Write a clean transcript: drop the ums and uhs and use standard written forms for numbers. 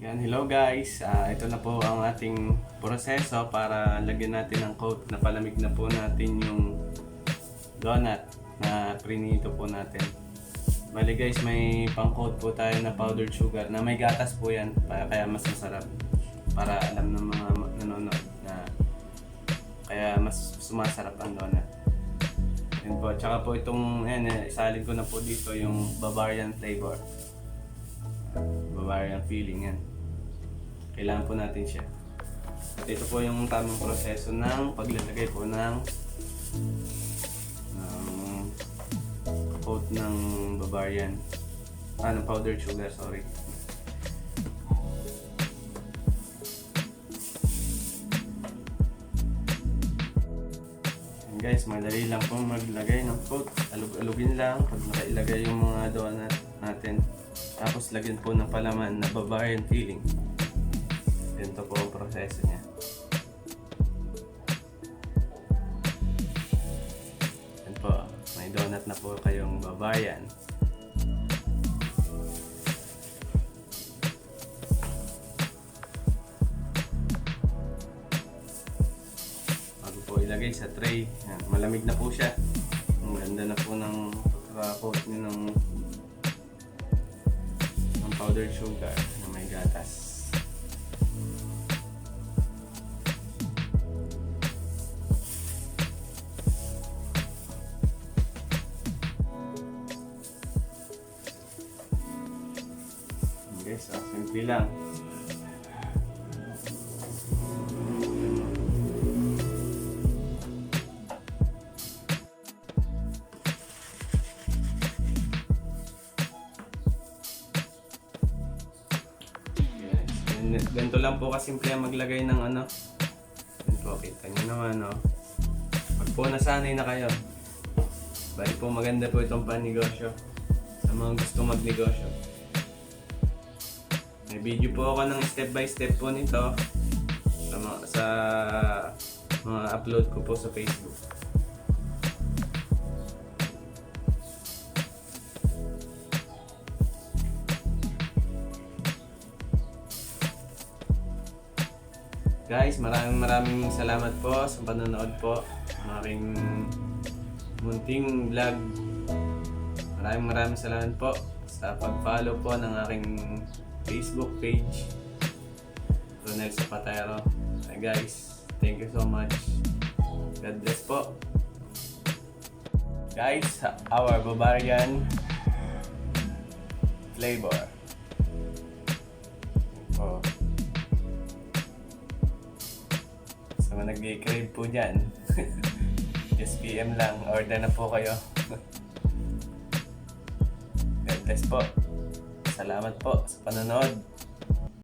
Yan, hello guys. Ito na po ang ating proseso para lagyan natin ng coat na palamig na po natin yung donut na prinito po natin. Bali guys, may pang-coat po tayo na powdered sugar na may gatas po yan, kaya mas masarap. Para alam ng mga nanonood na kaya mas sumasarap ang donut. Yan po, tsaka po itong, isalin ko na po dito yung Bavarian flavor. Bavarian feeling yan. Kailangan po natin siya. At ito po yung tamang proseso ng paglalagay po ng coat ng Bavarian. Ng powdered sugar, sorry. And guys, madali lang po maglagay ng coat. Alug-alugin lang pag nakailagay yung mga donut natin. Tapos lagyan po ng palaman na Bavarian feeling. Ganito po ang proseso niya. Yan po, may donut na po kayong Bavarian. Bago po ilagay sa tray, yan, malamig na po siya. Ang ganda na po ng pagkaka-coat niyo ng powdered sugar na may gatas. Okay, so simple lang. Ganito lang po kasimple ang maglagay ng ano. Yan po, kita nyo naman, no? Pag po nasanay na kayo, bali po maganda po itong pan-negosyo sa mga gusto magnegosyo. May video po ako ng step by step po nito sa mga upload ko po sa Facebook. Guys, maraming salamat po sa panonood po ng aking munting vlog. Maraming salamat po sa pag-follow po ng aking Facebook page, Ronel Zapatero. Guys, thank you so much. God bless po. Guys, our Bavarian flavor. Oh. Sa mga nag-crave po dyan, just PM lang, order na po kayo. God bless po. Salamat po sa panonood.